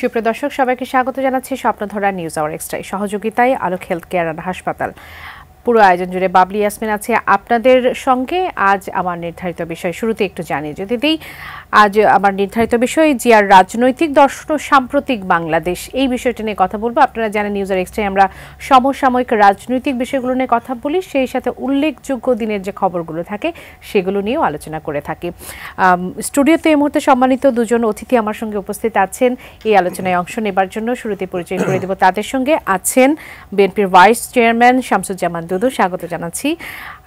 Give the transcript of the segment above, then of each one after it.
সুপ্রিয় দর্শক, সবাইকে স্বাগত জানাচ্ছি স্বপ্নধরা নিউজ আওয়ার এক্সট্রায় সহযোগিতায় আলোক হেলথ কেয়ার অ্যান্ড হাসপাতাল। পুরো আয়োজন জুড়ে বাবলি ইয়াসমিন আছে আপনাদের সঙ্গে। আজ আমার নির্ধারিত বিষয় শুরুতে একটু জানিয়ে যদি দিই, আজ আমার নির্ধারিত বিষয় জিয়ার রাজনৈতিক দর্শন ও সাম্প্রতিক বাংলাদেশ, এই বিষয়টা নিয়ে কথা বলবো। আপনারা জানেন নিউজ আর এক্সট্রায় আমরা সমসাময়িক রাজনৈতিক বিষয়গুলো নিয়ে কথা বলি, সেই সাথে উল্লেখযোগ্য দিনের যে খবরগুলো থাকে সেগুলো নিয়েও আলোচনা করে থাকি। স্টুডিওতে এই মুহূর্তে সম্মানিত দুজন অতিথি আমার সঙ্গে উপস্থিত আছেন এই আলোচনায় অংশ নেবার জন্য। শুরুতে পরিচয় করে দেব তাদের সঙ্গে। আছেন বিএনপির ভাইস চেয়ারম্যান শামসুজ্জামান দুদু, স্বাগত জানাচ্ছি।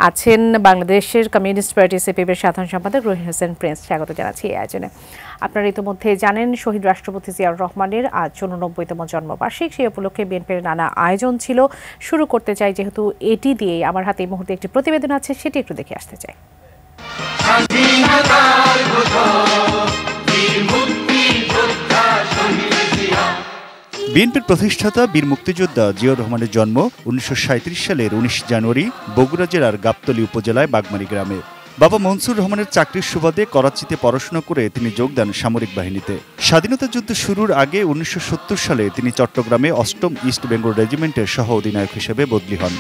আছেন বাংলাদেশের কমিউনিস্ট পার্টি সিপিবির সাধারণ সম্পাদক রহিম হোসেন প্রিন্স, স্বাগত জানাচ্ছি এই আয়োজনে। আপনারা ইতিমধ্যে জানেন শহীদ রাষ্ট্রপতি জিয়াউর রহমানের আজ 84তম জন্মবার্ষিক, সেই উপলক্ষে বিএনপির নানা আয়োজন ছিল। শুরু করতে চাই, যেহেতু এটি দিয়ে আমার হাতে এই মুহূর্তে একটি প্রতিবেদন আছে, সেটি একটু দেখে আসতে চাই। বিএনপির প্রতিষ্ঠাতা বীর মুক্তিযোদ্ধা জিয়াউর রহমানের জন্ম 1937 সালের 19 জানুয়ারি বগুড়া জেলার গাবতলী উপজেলায় বাগমারী গ্রামে। বাবা মনসুর রহমানের চাকরির সুবাদে করাচিতে পড়াশোনা করে তিনি যোগ দেন সামরিক বাহিনীতে। স্বাধীনতা যুদ্ধ শুরুর আগে 1970 সালে তিনি চট্টগ্রামে 8ম ইস্ট বেঙ্গল রেজিমেন্টের সহ অধিনায়ক হিসেবে বদলি হন।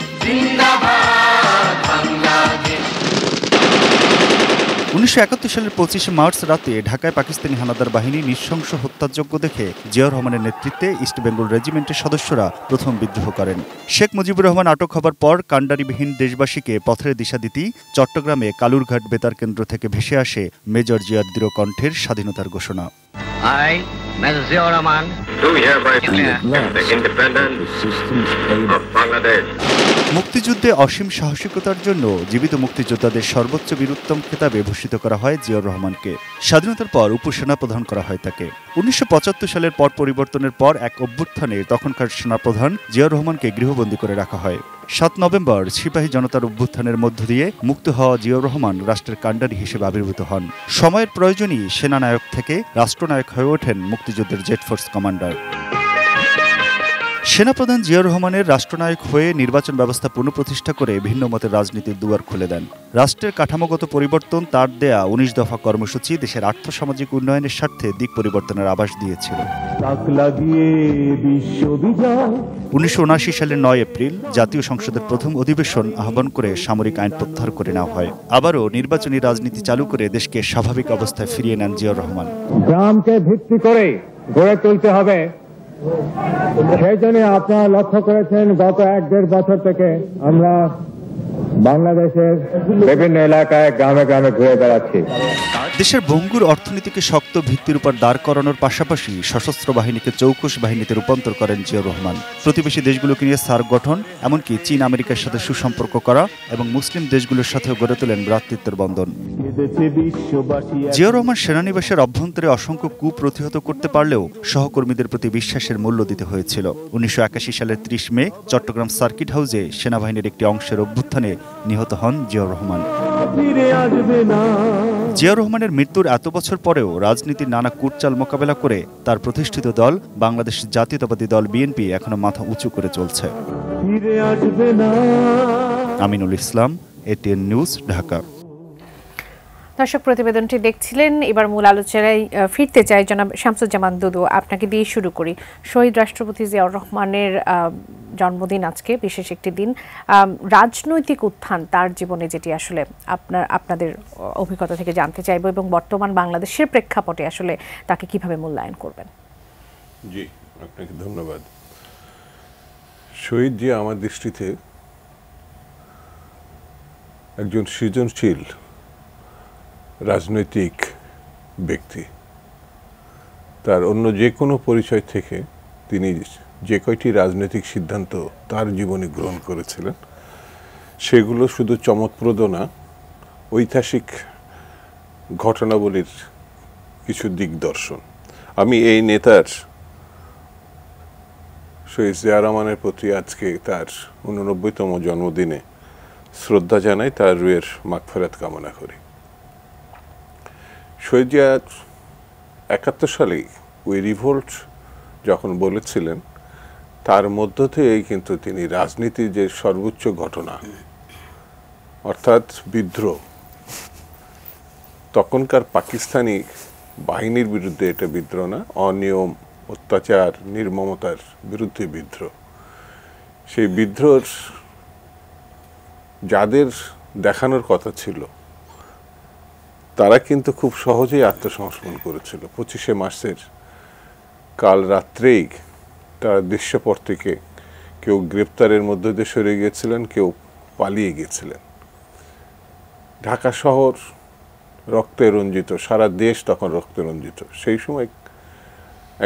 1971 সালের 25 মার্চ রাতে ঢাকায় পাকিস্তানি হানাদার বাহিনী নৃশংস হত্যাযজ্ঞ দেখে জিয়াউর রহমানের নেতৃত্বে ইস্ট বেঙ্গল রেজিমেন্টের সদস্যরা প্রথম বিদ্রোহ করেন। শেখ মুজিবুর রহমান আটক হবার পর কাণ্ডারিবিহীন দেশবাসীকে পথের দিশা দিতেই চট্টগ্রামে কালুরঘাট বেতার কেন্দ্র থেকে ভেসে আসে মেজর জিয়ার দৃঢ় কণ্ঠের স্বাধীনতার ঘোষণা। Major Ziaur Rahman, do hereby declare the independence of Bangladesh. মুক্তিযুদ্ধে অসীম সাহসিকতার জন্য জীবিত মুক্তিযোদ্ধাদের সর্বোচ্চ বীরোত্তম খেতাবে ভূষিত করা হয় জিয়াউর রহমানকে। স্বাধীনতার পর উপসেনা প্রধান করা হয় তাকে। 1975 সালের পর পরিবর্তনের পর এক অভ্যুত্থানে তখনকার সেনাপ্রধান জিয়াউর রহমানকে গৃহবন্দী করে রাখা হয়। 7 নভেম্বর সিপাহী জনতার অভ্যুত্থানের মধ্য দিয়ে মুক্ত হওয়া জিয়াউর রহমান রাষ্ট্রের কাণ্ডারি হিসেবে আবির্ভূত হন। সময়ের প্রয়োজনই সেনানায়ক থেকে রাষ্ট্রনায়ক হয়ে ওঠেন মুক্তিযুদ্ধের জেট ফোর্স কমান্ডার। সেনাপ্রধান জিয়াউর রহমানের রাষ্ট্রনায়ক হয়ে নির্বাচন ব্যবস্থা পুনঃপ্রতিষ্ঠা করে ভিন্ন মতের রাজনীতির দুয়ার খুলে দেন। রাষ্ট্রের কাঠামোগত পরিবর্তন, তার দেয়া 19 দফা কর্মসূচি দেশের আর্থসামাজিক উন্নয়নের স্বার্থে দিক পরিবর্তনের আভাস দিয়েছিল। 1979 সালের 9 এপ্রিল জাতীয় সংসদের প্রথম অধিবেশন আহ্বান করে সামরিক আইন প্রত্যাহার করে নেওয়া হয়। আবারও নির্বাচনী রাজনীতি চালু করে দেশকে স্বাভাবিক অবস্থায় ফিরিয়ে নেন জিয়াউর রহমান। গ্রামকে ভিত্তি করে গড়ে তুলতে হবে, সেই জন্য আপনারা লক্ষ্য করেছেন গত 1-1.5 বছর থেকে আমরা বাংলাদেশের বিভিন্ন এলাকায় গ্রামে গ্রামে ঘুরে বেড়াচ্ছি। দেশের ভঙ্গুর অর্থনীতিকে শক্ত ভিত্তির উপর দাঁড় করানোর পাশাপাশি সশস্ত্র বাহিনীকে চৌকুশ বাহিনীতে রূপান্তর করেন জিয়াউর রহমান। প্রতিবেশী দেশগুলোকে নিয়ে সার্ক গঠন, এমনকি চীন আমেরিকার সাথে সুসম্পর্ক করা এবং মুসলিম দেশগুলোর সাথেও গড়ে তোলেন ভ্রাতৃত্বের বন্ধন। জিয়াউর রহমান সেনানিবাসের অভ্যন্তরে অসংখ্য কূপ প্রতিহত করতে পারলেও সহকর্মীদের প্রতি বিশ্বাসের মূল্য দিতে হয়েছিল। 1981 সালের 30 মে চট্টগ্রাম সার্কিট হাউসে সেনাবাহিনীর একটি অংশের অভ্যুত্থানে নিহত হন জিয়াউর রহমান। জিয়াউর রহমানের মৃত্যুর এত বছর পরেও রাজনীতির নানা কুটচাল মোকাবেলা করে তার প্রতিষ্ঠিত দল বাংলাদেশ জাতীয়তাবাদী দল বিএনপি এখনো মাথা উঁচু করে চলছে। Aminul Islam, ATN news, Dhaka. দর্শক, প্রতিবেদনটি দেখছিলেন। এবার মূল আলোচনায় ফিরতে চাই। জনাব শামসুজ্জামান দুদু, আপনাকে দিয়ে শুরু করি। শহীদ রাষ্ট্রপতি জিয়াউর রহমানের জন্মদিন আজকে, বিশেষ একটি দিন। রাজনৈতিক উত্থান তার জীবনে, যেটি আসলে আপনাদের অভিজ্ঞতা থেকে জানতে চাইব, এবং বর্তমান বাংলাদেশের প্রেক্ষাপটে আসলে তাকে কিভাবে মূল্যায়ন করবেন। জি, আপনাকে ধন্যবাদ। শহীদ জিয়া আমার দৃষ্টিতে একজন সৃজনশীল রাজনৈতিক ব্যক্তি। তার অন্য যে কোনো পরিচয় থেকে তিনি যে কয়টি রাজনৈতিক সিদ্ধান্ত তার জীবনে গ্রহণ করেছিলেন সেগুলো শুধু চমকপ্রদ না, ঐতিহাসিক ঘটনাবলীর কিছু দিকদর্শন। আমি এই নেতার শহীদ জিয়া রহমানের প্রতি আজকে তার 89তম জন্মদিনে শ্রদ্ধা জানাই, তার রুহের মাগফিরাত কামনা করি। শহীদ জিয়া 71 সালেই ওই রিভোল্ট যখন বলেছিলেন, তার মধ্য থেকেই কিন্তু তিনি রাজনীতির যে সর্বোচ্চ ঘটনা অর্থাৎ বিদ্রোহ, তখনকার পাকিস্তানি বাহিনীর বিরুদ্ধে এটা বিদ্রোহ না, অনিয়ম অত্যাচার নির্মমতার বিরুদ্ধে বিদ্রোহ। সেই বিদ্রোহ যাদের দেখানোর কথা ছিল তারা কিন্তু খুব সহজেই আত্মসমর্পণ করেছিল। 25শে মার্চের কাল রাত্রেই তারা দৃশ্যপট থেকে কেউ গ্রেপ্তারের মধ্য দিয়ে সরে গিয়েছিলেন, কেউ পালিয়ে গিয়েছিলেন। ঢাকা শহর রক্তে রঞ্জিত, সারা দেশ তখন রক্তে রঞ্জিত। সেই সময়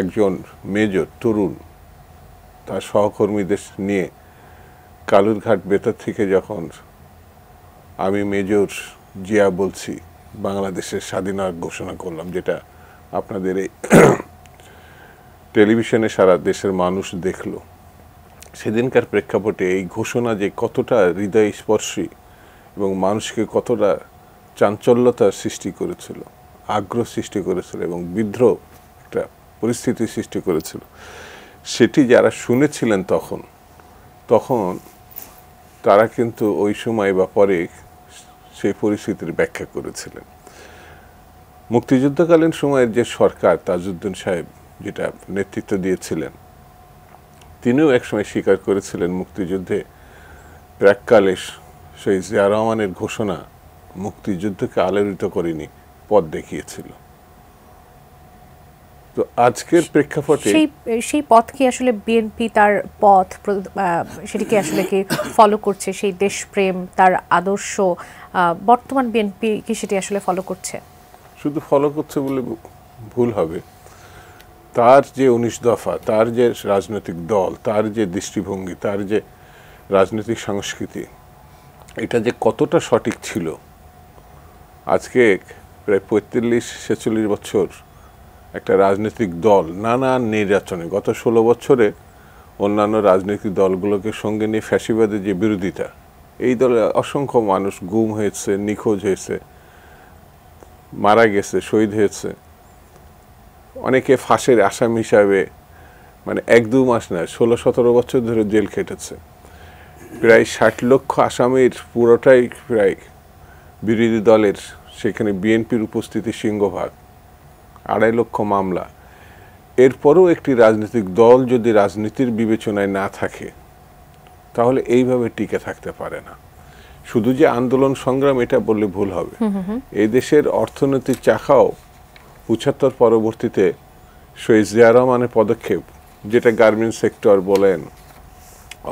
একজন মেজর তরুণ তার সহকর্মীদের নিয়ে কালুরঘাট বেতার থেকে যখন আমি মেজর জিয়া বলছি বাংলাদেশের স্বাধীনতা ঘোষণা করলাম, যেটা আপনাদের এই টেলিভিশনে সারা দেশের মানুষ দেখল, সেদিনকার প্রেক্ষাপটে এই ঘোষণা যে কতটা হৃদয়স্পর্শী এবং মানুষকে কতটা চাঞ্চল্যতার সৃষ্টি করেছিল, আগ্রহ সৃষ্টি করেছিল এবং বিদ্রোহ একটা পরিস্থিতি সৃষ্টি করেছিল, সেটি যারা শুনেছিলেন তখন তারা কিন্তু ওই সময় বা পরে সেই পরিস্থিতির ব্যাখ্যা করেছিলেন। মুক্তিযুদ্ধকালীন সময়ের যে সরকার তাজউদ্দিন সাহেব যেটা নেতৃত্ব দিয়েছিলেন, তিনিও একসময় স্বীকার করেছিলেন মুক্তিযুদ্ধে প্রাককালে শহীদ জিয়া রহমানের ঘোষণা মুক্তিযুদ্ধকে আলোড়িত করেনি, পথ দেখিয়েছিল। তো আজকের প্রেক্ষাপটে সেই পথ কি আসলে বিএনপি তার পথ সেটিকে আসলে কি ফলো করছে, সেই দেশপ্রেম তার আদর্শ বর্তমান বিএনপি কি সেটি আসলে ফলো করছে? শুধু ফলো করছে বলে ভুল হবে। তার যে 19 দফা, তার যে রাজনৈতিক দল, তার যে দৃষ্টিভঙ্গি, তার যে রাজনৈতিক সংস্কৃতি, এটা যে কতটা সঠিক ছিল, আজকে প্রায় 45-46 বছর একটা রাজনৈতিক দল নানান নির্যাতনে, গত 16 বছরে অন্যান্য রাজনৈতিক দলগুলোকে সঙ্গে নিয়ে ফ্যাসিবাদের যে বিরোধিতা, এই দলে অসংখ্য মানুষ গুম হয়েছে, নিখোঁজ হয়েছে, মারা গেছে, শহীদ হয়েছে, অনেকে ফাঁসের আসামি হিসাবে মানে 1-2 মাস না 16-17 বছর ধরে জেল খেটেছে। প্রায় 60 লক্ষ আসামির পুরোটাই প্রায় বিরোধী দলের, সেখানে বিএনপির উপস্থিতি সিংহভাগ, 2.5 লক্ষ মামলা। এরপরও একটি রাজনৈতিক দল যদি রাজনীতির বিবেচনায় না থাকে তাহলে এইভাবে টিকে থাকতে পারে না। শুধু যে আন্দোলন সংগ্রাম এটা বললে ভুল হবে। এই দেশের অর্থনৈতিক চাকাও 75 পরবর্তীতে শহীদ জিয়া রহমানের পদক্ষেপ, যেটা গার্মেন্টস সেক্টর বলেন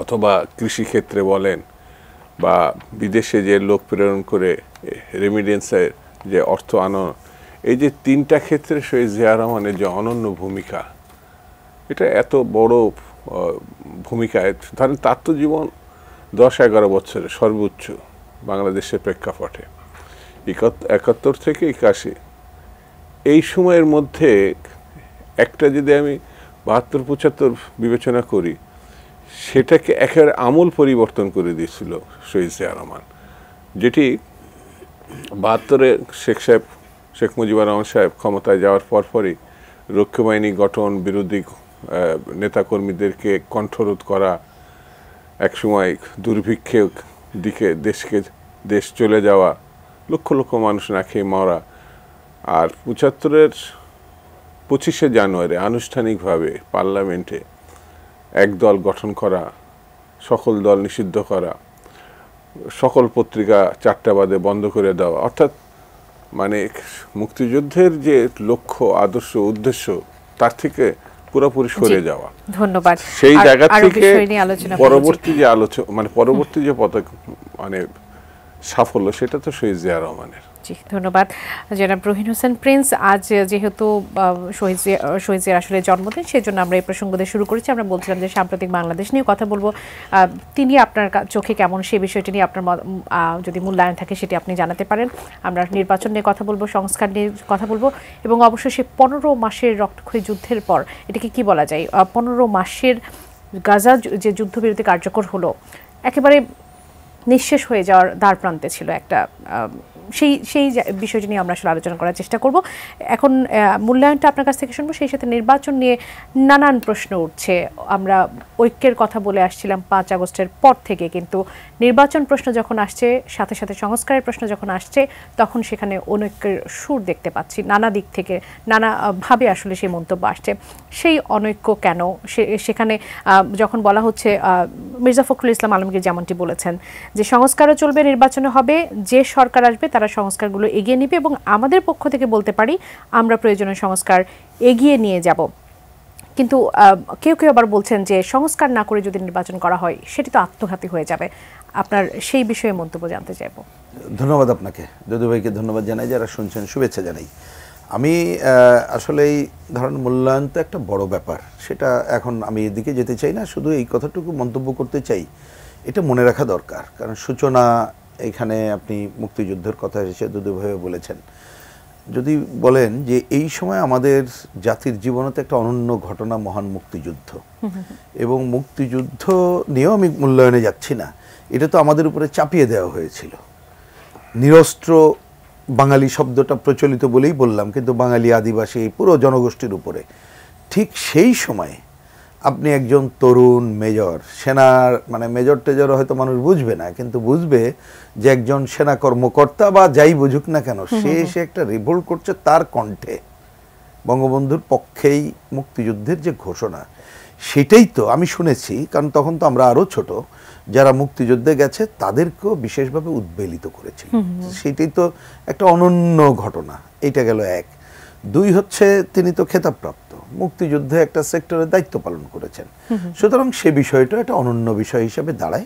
অথবা কৃষিক্ষেত্রে বলেন বা বিদেশে যে লোক প্রেরণ করে রেমিডেন্সের যে অর্থ আনো, এই যে 3টা ক্ষেত্রে শহীদ জিয়া রহমানের যে অনন্য ভূমিকা, এটা এত বড় ভূমিকা। ধরেন তার তো জীবন 10-11 বছরের সর্বোচ্চ বাংলাদেশের প্রেক্ষাপটে, 71 থেকে 81, এই সময়ের মধ্যে একটা যদি আমি 72-75 বিবেচনা করি, সেটাকে একেবারে আমূল পরিবর্তন করে দিয়েছিল শহীদ জিয়া রহমান। যেটি 72-এ শেখ মুজিবুর রহমান সাহেব ক্ষমতায় যাওয়ার পরপরই রক্ষী বাহিনী গঠন, বিরোধী নেতাকর্মীদেরকে কণ্ঠরোধ করা, একসময় দুর্ভিক্ষের দিকে দেশ চলে যাওয়া, লক্ষ লক্ষ মানুষ না খেয়ে মরা, আর 75-এর 25শে জানুয়ারি আনুষ্ঠানিকভাবে পার্লামেন্টে এক দল গঠন করা, সকল দল নিষিদ্ধ করা, সকল পত্রিকা 4টা বাদে বন্ধ করে দেওয়া, অর্থাৎ মানে মুক্তিযুদ্ধের যে লক্ষ্য, আদর্শ, উদ্দেশ্য তার থেকে পুরোপুরি সরে যাওয়া। ধন্যবাদ। সেই জায়গা থেকে পরবর্তী যে পরবর্তী যে মানে সাফল্য, সেটা তো শহীদ জিয়া রহমানের। জি, ধন্যবাদ জনাব রহিন হোসেন প্রিন্স। আজ যেহেতু শহীদ জিয়ার আসলে জন্মদিন, সেই জন্য আমরা এই প্রসঙ্গ দিয়ে শুরু করেছি। আমরা বলছিলাম যে সাম্প্রতিক বাংলাদেশ নিয়ে কথা বলবো, তিনি আপনার চোখে কেমন সেই বিষয়টি নিয়ে আপনার যদি মূল্যায়ন থাকে সেটি আপনি জানাতে পারেন। আমরা নির্বাচন নিয়ে কথা বলবো, সংস্কার নিয়ে কথা বলবো এবং অবশ্যই সে 15 মাসের রক্তক্ষয়ী যুদ্ধের পর এটাকে কি বলা যায়, 15 মাসের গাজা যে যুদ্ধবিরতি কার্যকর হলো, একেবারে নিঃশেষ হয়ে যাওয়ার দ্বার প্রান্তে ছিল একটা সেই বিষয়টি নিয়ে আমরা আসলে আলোচনা করার চেষ্টা করব। এখন মূল্যায়নটা আপনার কাছ থেকে শুনবো। সেই সাথে নির্বাচন নিয়ে নানান প্রশ্ন উঠছে। আমরা ঐক্যের কথা বলে আসছিলাম 5 আগস্টের পর থেকে, কিন্তু নির্বাচন প্রশ্ন যখন আসছে, সাথে সাথে সংস্কারের প্রশ্ন যখন আসছে, তখন সেখানে অনৈক্যের সুর দেখতে পাচ্ছি। নানা দিক থেকে নানাভাবে আসলে সেই মন্তব্য আসছে। সেই অনৈক্য কেন? সেখানে যখন বলা হচ্ছে, মির্জা ফখরুল ইসলাম আলমগীর যেমনটি বলেছেন যে সংস্কারও চলবে, নির্বাচনে হবে, যে সরকার আসবে তারা সংস্কারগুলো এগিয়ে নেবে, এবং আমাদের পক্ষ থেকে বলতে পারি আমরা প্রয়োজনীয় সংস্কার এগিয়ে নিয়ে যাব। কিন্তু কেউ কেউ আবার বলছেন যে সংস্কার না করে যদি নির্বাচন করা হয় সেটি তো আত্মঘাতী হয়ে যাবে। আপনার সেই বিষয়ে মন্তব্য জানতে চাইব। ধন্যবাদ আপনাকে, যদু ভাইকে ধন্যবাদ জানাই, যারা শুনছেন শুভেচ্ছা জানাই। আমি আসলেই ধরেন মূল্যায়ন তো একটা বড় ব্যাপার, সেটা এখন আমি এদিকে যেতে চাই না, শুধু এই কথাটুকু মন্তব্য করতে চাই, এটা মনে রাখা দরকার। কারণ সূচনা, এখানে আপনি মুক্তিযুদ্ধের কথা এসে যদু ভাই বলেছেন, যদি বলেন যে এই সময় আমাদের জাতির জীবনে তো একটা অনন্য ঘটনা মহান মুক্তিযুদ্ধ, এবং মুক্তিযুদ্ধ নিয়েও আমি মূল্যায়নে যাচ্ছি না, এটা তো আমাদের উপরে চাপিয়ে দেওয়া হয়েছিল। নিরস্ত্র বাঙালি শব্দটা প্রচলিত বলেই বললাম, কিন্তু বাঙালি আদিবাসী পুরো জনগোষ্ঠীর উপরে। ঠিক সেই সময়ে আপনি একজন তরুণ মেজর, সেনার মানে মেজর টেজর হয়তো মানুষ বুঝবে না, কিন্তু বুঝবে যে একজন সেনা কর্মকর্তা বা যাই বুঝুক না কেন, সে এসে একটা রিভোল্ট করছে, তার কণ্ঠে বঙ্গবন্ধুর পক্ষেই মুক্তিযুদ্ধের যে ঘোষণা, সেটাই তো আমি শুনেছি। কারণ তখন তো আমরা আরও ছোট, যারা মুক্তিযুদ্ধে গেছে তাদেরকেও বিশেষভাবে উদ্বেলিত করেছিল। সেটাই তো একটা অনন্য ঘটনা। এইটা গেল এক। দুই হচ্ছে, তিনি তো খেতাবপ্রাপ্ত, মুক্তিযুদ্ধে একটা সেক্টরে দায়িত্ব পালন করেছেন, সুতরাং সে বিষয়টা একটা অনন্য বিষয় হিসেবে দাঁড়ায়।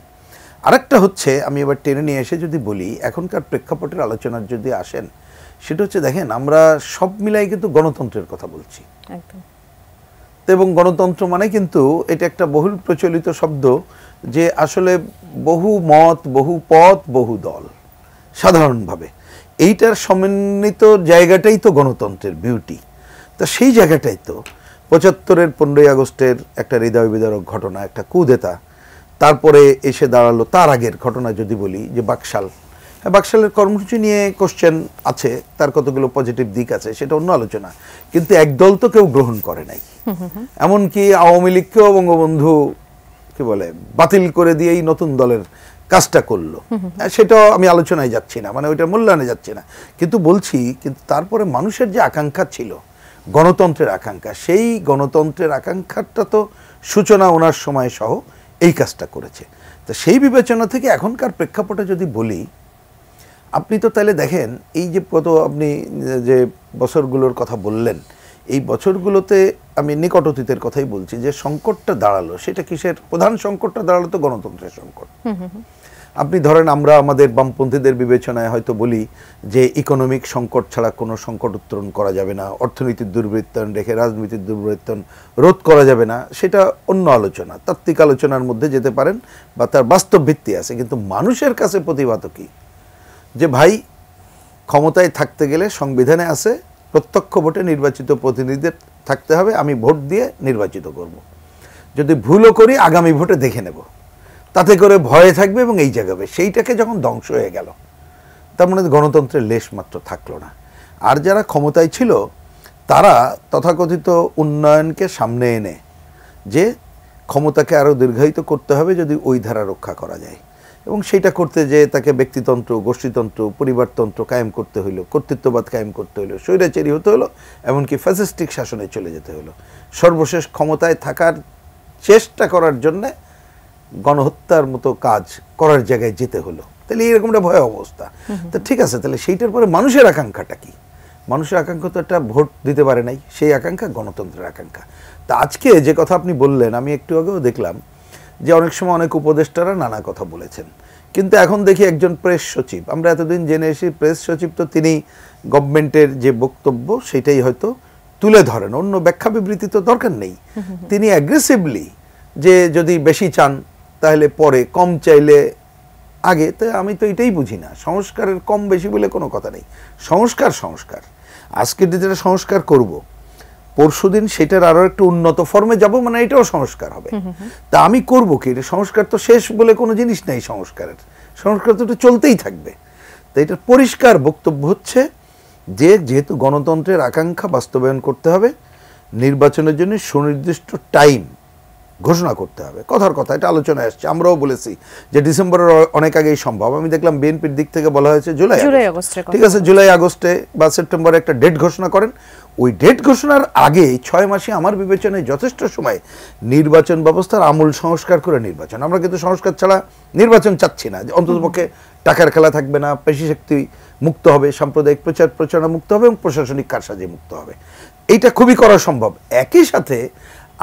আরেকটা হচ্ছে, আমি এবার টেনে নিয়ে এসে যদি বলি, এখনকার প্রেক্ষাপটের আলোচনার যদি আসেন, সেটা হচ্ছে দেখেন আমরা সব মিলাই কিন্তু গণতন্ত্রের কথা বলছি, এবং গণতন্ত্র মানে কিন্তু এটা একটা বহুল প্রচলিত শব্দ, যে আসলে বহু মত, বহু পথ, বহু দল, সাধারণভাবে এইটার সমন্বিত জায়গাটাই তো গণতন্ত্রের বিউটি। তা সেই জায়গাটাই তো 75-এর 15ই আগস্টের একটা হৃদয় বিদারক ঘটনা, একটা কুদেতা, তারপরে এসে দাঁড়ালো তার আগের ঘটনা যদি বলি যে বাকশাল। হ্যাঁ, বাকশালের কর্মসূচি নিয়ে কোশ্চেন আছে, তার কতগুলো পজিটিভ দিক আছে, সেটা অন্য আলোচনা, কিন্তু একদল তো কেউ গ্রহণ করে নাই। এমনকি আওয়ামী লীগকেও বঙ্গবন্ধু কি বলে বাতিল করে দিয়েই নতুন দলের কাজটা করলো, সেটাও আমি আলোচনায় যাচ্ছি না, মানে ওইটা মূল্যায়নে যাচ্ছি না, কিন্তু বলছি, কিন্তু তারপরে মানুষের যে আকাঙ্ক্ষা ছিল, গণতন্ত্রের আকাঙ্ক্ষা, সেই গণতন্ত্রের আকাঙ্ক্ষাটা তো সূচনা ওনার সময় সহ এই কাজটা করেছে। তো সেই বিবেচনা থেকে এখনকার প্রেক্ষাপটে যদি বলি, আপনি তো তাহলে দেখেন এই যে কত আপনি যে বছরগুলোর কথা বললেন, এই বছরগুলোতে আমি নিকট অতীতের কথাই বলছি, যে সংকটটা দাঁড়ালো, সেটা কিসের? প্রধান সংকটটা দাঁড়ালো তো গণতন্ত্রের সংকট। আপনি ধরেন আমরা আমাদের বামপন্থীদের বিবেচনায় হয়তো বলি যে ইকোনমিক সংকট ছাড়া কোনো সংকট উত্তরণ করা যাবে না, অর্থনীতির দুর্বৃত্তায়ন রেখে রাজনীতির দুর্বৃত্তায়ন রোধ করা যাবে না, সেটা অন্য আলোচনা, তাত্ত্বিক আলোচনার মধ্যে যেতে পারেন বা তার বাস্তব ভিত্তি আছে। কিন্তু মানুষের কাছে প্রতিবাদ কি? যে ভাই, ক্ষমতায় থাকতে গেলে সংবিধানে আছে প্রত্যক্ষ ভোটে নির্বাচিত প্রতিনিধিদের থাকতে হবে, আমি ভোট দিয়ে নির্বাচিত করব, যদি ভুলও করি আগামী ভোটে দেখে নেব, তাতে করে ভয়ে থাকবে এবং এই জায়গাবে। সেইটাকে যখন ধ্বংস হয়ে গেল, তার মানে গণতন্ত্রের লেশ মাত্র থাকলো না। আর যারা ক্ষমতায় ছিল তারা তথাকথিত উন্নয়নকে সামনে এনে যে ক্ষমতাকে আরও দীর্ঘায়িত করতে হবে যদি ওই ধারা রক্ষা করা যায়, এবং সেইটা করতে যে তাকে ব্যক্তিতন্ত্র, গোষ্ঠীতন্ত্র, পরিবারতন্ত্র কায়েম করতে হইলো, কর্তৃত্ববাদ কায়েম করতে হইলো, স্বৈরাচারী হতে হলো, এমনকি ফ্যাসিস্টিক শাসনে চলে যেতে হলো। সর্বশেষ ক্ষমতায় থাকার চেষ্টা করার জন্যে গণহত্যার মতো কাজ করার জায়গায় যেতে হলো। তাহলে এইরকমটা ভয় অবস্থা। তো ঠিক আছে, তাহলে সেইটার পরে মানুষের আকাঙ্ক্ষাটা কি? মানুষের আকাঙ্ক্ষা তো একটা ভোট দিতে পারে নাই, সেই আকাঙ্ক্ষা গণতন্ত্রের আকাঙ্ক্ষা। তা আজকে যে কথা আপনি বললেন, আমি একটু আগেও দেখলাম যে অনেক সময় অনেক উপদেষ্টারা নানা কথা বলেছেন, কিন্তু এখন দেখি একজন প্রেস সচিব, আমরা এতদিন জেনে এসেছি প্রেস সচিব তো তিনি গভর্নমেন্টের যে বক্তব্য সেটাই হয়তো তুলে ধরেন, অন্য ব্যাখ্যা বিবৃতি তো দরকার নেই। তিনি অ্যাগ্রেসিভলি যে যদি বেশি চান তাহলে পরে, কম চাইলে আগে। তো আমি তো এটাই বুঝি না, সংস্কারের কম বেশি বলে কোনো কথা নেই। সংস্কার সংস্কার, আজকে যেটা সংস্কার করব, পরশুদিন সেটার আরও একটু উন্নত ফর্মে যাব, মানে এটাও সংস্কার হবে। তা আমি করব কি? সংস্কার তো শেষ বলে কোনো জিনিস নেই সংস্কারের, সংস্কার তো চলতেই থাকবে। তো এটার পরিষ্কার বক্তব্য হচ্ছে যে যেহেতু গণতন্ত্রের আকাঙ্ক্ষা বাস্তবায়ন করতে হবে, নির্বাচনের জন্য সুনির্দিষ্ট টাইম ঘোষণা করতে হবে। কথার কথা, এটা আলোচনায় আসছে, আমরাও বলেছি যে ডিসেম্বরের অনেক আগেই সম্ভব। আমি দেখলাম বিএনপির দিক থেকে বলা হয়েছে জুলাই আগস্টে। ঠিক আছে, জুলাই আগস্টে বা সেপ্টেম্বরে একটা ডেট ঘোষণা করেন। ওই ডেট ঘোষণার আগে 6 মাসে আমার বিবেচনায় যথেষ্ট সময় নির্বাচন ব্যবস্থার আমূল সংস্কার করে নির্বাচন। আমরা কিন্তু সংস্কার ছাড়া নির্বাচন চাচ্ছি না, যে অন্ততপক্ষে টাকার খেলা থাকবে না, পেশি শক্তি মুক্ত হবে, সাম্প্রদায়িক প্রচার প্রচারণা মুক্ত হবে এবং প্রশাসনিক কারসাজি মুক্ত হবে। এইটা খুবই করা সম্ভব। একই সাথে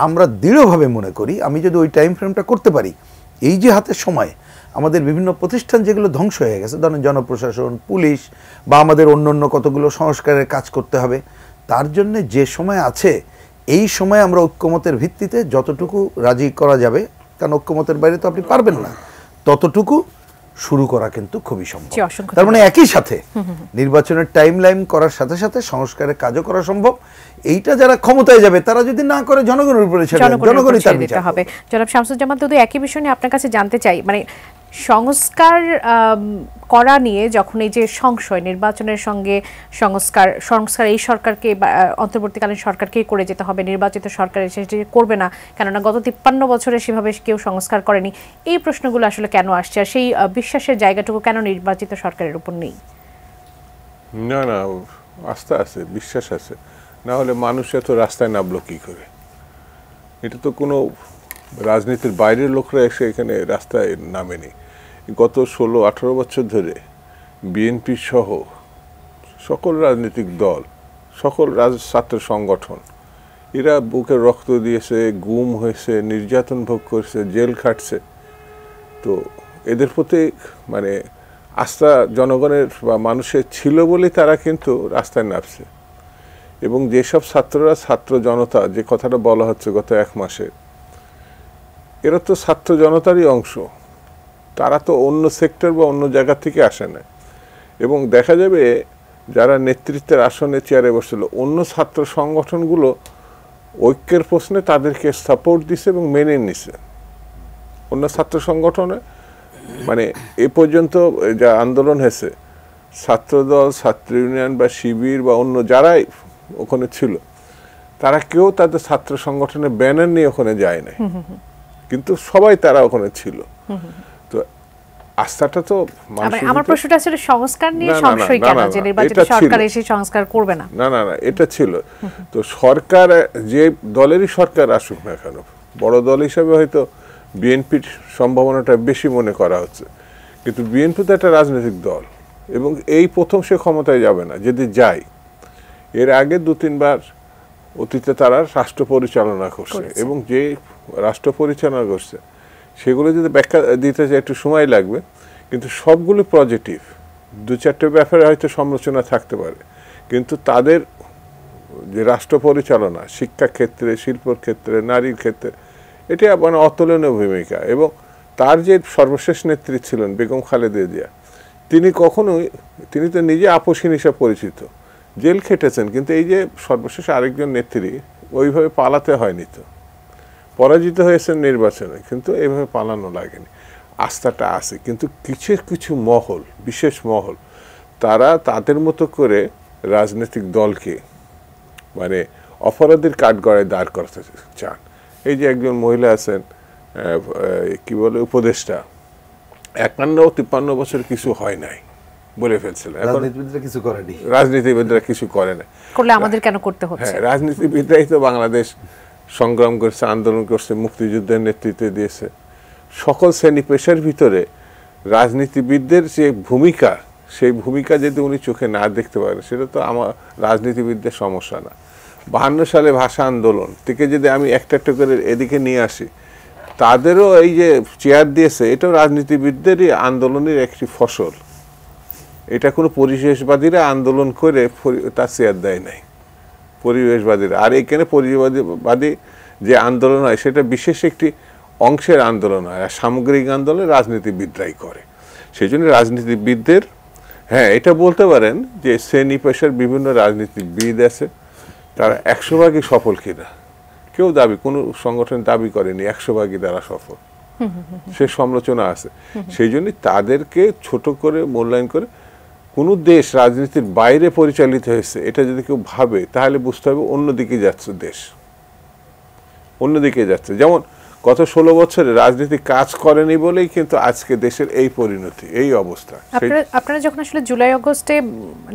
আমরা দৃঢ়ভাবে মনে করি আমি যদি ওই টাইম ফ্রেমটা করতে পারি, এই যে হাতে সময়, আমাদের বিভিন্ন প্রতিষ্ঠান যেগুলো ধ্বংস হয়ে গেছে, ধরেন জনপ্রশাসন, পুলিশ বা আমাদের অন্য কতগুলো সংস্কারের কাজ করতে হবে, তার জন্য যে সময় আছে এই সময় আমরা ঐক্যমতের ভিত্তিতে যতটুকু রাজি করা যাবে, কারণ ঐক্যমতের বাইরে তো আপনি পারবেন না, ততটুকু শুরু করা কিন্তু খুবই সম্ভব। তার মানে একই সাথে নির্বাচনের টাইম লাইন করার সাথে সাথে সংস্কারের কাজও করা সম্ভব। এইটা যারা ক্ষমতায় যাবে তারা যদি না করে জনগণের উপরে ছেড়ে দেবে, জনগণই তার বিচার হবে। জনাব শামসুজ্জামান দুদু, একই বিষয় নিয়ে আপনার কাছে জানতে চাই, মানে সংস্কার করা নিয়ে যখন এই যে সংশয়, নির্বাচনের সঙ্গে সংস্কার এই সরকারকে অন্তর্বর্তীকালীন সরকারকেই করে যেতে হবে, নির্বাচিত সরকার সেটি করবে না, কেননা গত 53 বছরে সেভাবে কেউ সংস্কার করেনি, এই প্রশ্নগুলো আসলে কেন আসছে, আর সেই বিশ্বাসের জায়গাটুকু কেন নির্বাচিত সরকারের উপর নেই? না না, আস্থা আছে, বিশ্বাস আছে, না হলে মানুষ এত রাস্তায় নামলো কি করে? এটা তো কোনো রাজনীতির বাইরের লোকরা এসে এখানে রাস্তায় নামেনি। গত 16-18 বছর ধরে বিএনপি সহ সকল রাজনৈতিক দল, সকল ছাত্র সংগঠন, এরা বুকের রক্ত দিয়েছে, গুম হয়েছে, নির্যাতন ভোগ করছে, জেল খাটছে। তো এদের প্রতি মানে আস্থা জনগণের বা মানুষের ছিল বলে তারা কিন্তু রাস্তায় নামছে। এবং যেসব ছাত্ররা, ছাত্র জনতা যে কথাটা বলা হচ্ছে গত 1 মাসে, এরা তো ছাত্র জনতারই অংশ, তারা তো অন্য সেক্টর বা অন্য জায়গা থেকে আসে না। এবং দেখা যাবে যারা নেতৃত্বের আসনে চেয়ারে বসছিল, অন্য ছাত্র সংগঠনগুলো ঐক্যের প্রশ্নে তাদেরকে সাপোর্ট দিছে এবং মেনে নিছে। অন্য ছাত্র সংগঠনে মানে এ পর্যন্ত যা আন্দোলন হয়েছে, ছাত্রদল, ছাত্র ইউনিয়ন বা শিবির বা অন্য যারাই ওখানে ছিল, তারা কেউ তাদের ছাত্র সংগঠনের ব্যানার নিয়ে ওখানে যায় নাই, কিন্তু সবাই তারা ওখানে ছিল। তো আস্থাটা তো আমার প্রশ্নটা ছিল সংস্কার নিয়ে সংশয় কেন, যে নির্বাচিত সরকার এসে সংস্কার করবে না? না না না, এটা ছিল। তো সরকার যে দলেরই সরকার আসুক না কেন, বড় দল হিসাবে হয়তো বিএনপির সম্ভাবনাটা বেশি মনে করা হচ্ছে, কিন্তু বিএনপি তো একটা রাজনৈতিক দল এবং এই প্রথম সে ক্ষমতায় যাবে না। যদি যায়, এর আগে 2-3 বার অতীতে তারা রাষ্ট্র পরিচালনা করছে এবং যে রাষ্ট্র পরিচালনা করছে সেগুলো যদি ব্যাখ্যা দিতে চাই একটু সময় লাগবে, কিন্তু সবগুলো পজিটিভ। 2-4টে ব্যাপারে হয়তো সমালোচনা থাকতে পারে, কিন্তু তাদের যে রাষ্ট্র পরিচালনা, শিক্ষা ক্ষেত্রে, শিল্পর ক্ষেত্রে, নারীর ক্ষেত্রে, এটা মানে অতুলনীয় ভূমিকা। এবং তার যে সর্বশেষ নেত্রী ছিলেন বেগম খালেদা জিয়া, তিনি তো নিজে আপসহীন হিসাবে পরিচিত, জেল খেটেছেন, কিন্তু এই যে সর্বশেষ আরেকজন নেত্রী, ওইভাবে পালাতে হয়নি, তো পরাজিত হয়েছেন নির্বাচনে, কিন্তু এইভাবে পালানো লাগেনি। আস্থাটা আছে, কিন্তু কিছু কিছু মহল, বিশেষ মহল, তারা তাদের মতো করে রাজনৈতিক দলকে মানে অপরাধীর কাঠগড়ায় দাঁড় করাতে চান। এই যে একজন মহিলা আছেন, কি বলে, উপদেষ্টা, 51-53 বছর কিছু হয় নাই বলে ফেলছিলেন, রাজনীতিবিদরা কিছু করে না, করলে আমাদের কেন করতে হচ্ছে? হ্যাঁ, রাজনীতিবিদরাই তো বাংলাদেশ সংগ্রাম করছে, আন্দোলন করছে, মুক্তিযুদ্ধের নেতৃত্ব দিয়েছে। সকল শ্রেণী পেশার ভিতরে রাজনীতিবিদদের যে ভূমিকা, সেই ভূমিকা যদি উনি চোখে না দেখতে পারেন, সেটা তো আমার রাজনীতিবিদদের সমস্যা না। 52 সালে ভাষা আন্দোলন থেকে যদি আমি একটা একটা করে এদিকে নিয়ে আসি, তাদেরও এই যে চেয়ার দিয়েছে, এটাও রাজনীতিবিদদেরই আন্দোলনের একটি ফসল। এটা কোনো পরিবেশবাদীরা আন্দোলন করে তার চেয়ার দেয় নাই, পরিবেশবাদীরা। আর এখানে পরিবেশবাদী যে আন্দোলন হয়, সেটা বিশেষ একটি অংশের আন্দোলন হয়, আর সামগ্রিক আন্দোলন রাজনীতিবিদরাই করে। সেই জন্য রাজনীতিবিদদের, হ্যাঁ, এটা বলতে পারেন যে শ্রেণী পেশার বিভিন্ন রাজনীতিবিদ আছে, তারা 100 ভাগই সফল কিনা কেউ কোনো সংগঠন দাবি করেনি 100 ভাগই তারা সফল, সে সমালোচনা আছে। সেই জন্য তাদেরকে ছোট করে মূল্যায়ন করে কোনো দেশ রাজনীতির বাইরে পরিচালিত হয়েছে এটা যদি কেউ ভাবে তাহলে বুঝতে হবে অন্যদিকে যাচ্ছে দেশ, অন্যদিকে যাচ্ছে। যেমন গত 16 বছরে রাজনীতি কাজ করেনি বলেই কিন্তু আজকে দেশের এই পরিণতি, এই অবস্থা। আপনারা যখন আসলে জুলাই আগস্টে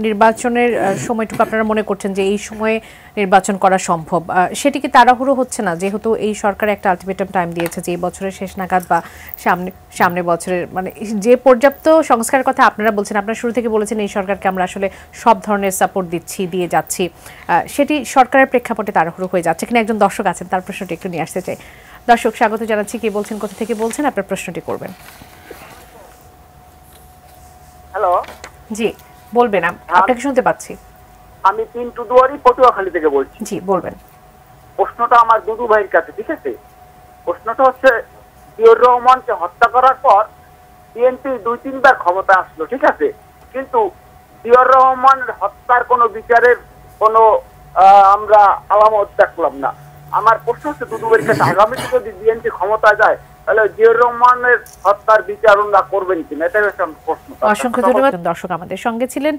নির্বাচনের সময়টুকু আপনারা মনে করছেন যে এই সময়ে নির্বাচন করা সম্ভব, সেটি কি তাড়াহুড়ো হচ্ছে না? যেহেতু এই সরকার একটা আলটিমেটাম টাইম দিয়েছে যে এই বছরের শেষ নাগাদ বা সামনে বছরের, মানে যে পর্যাপ্ত সংস্কারের কথা আপনারা বলছেন, আপনারা শুরু থেকে বলেছেন এই সরকারকে আমরা আসলে সব ধরনের সাপোর্ট দিয়ে যাচ্ছি, সেটি সরকারের প্রেক্ষাপটে তাড়াহুড়ো হয়ে যাচ্ছে কিনা? একজন দর্শক আছেন, তার প্রশ্নটি একটু নিয়ে আসতে চাই। দর্শক স্বাগত জানাচ্ছি, কে বলছেন, কোথা থেকে বলছেন, আপনার প্রশ্নটি করবেন। হ্যালো, জি বলবেন, আপনাকে শুনতে পাচ্ছি। আমি পিন্টু দুয়ারি পটুয়াখালী থেকে বলছি। জি বলবেন। প্রশ্নটা আমার দুদু ভাইয়ের কাছে, ঠিক আছে? প্রশ্নটা হচ্ছে জিয়র রহমানকে হত্যা করার পর বিএনপি 2-3 বার ক্ষমতা আসলো, ঠিক আছে, কিন্তু জিয়র রহমানের হত্যার কোনো বিচারের কোনো আমরা আলামত দেখলাম না। আমার প্রশ্ন হচ্ছে দুদু ভাইয়ের কাছে, আগামীতে যদি বিএনপি ক্ষমতা যায় তাহলে জিয়র রহমানের হত্যার বিচার ওনারা করবেন কিনা, এটাই হচ্ছে আমার প্রশ্ন। অসংখ্য ধন্যবাদ। দর্শক আমাদের সঙ্গে ছিলেন,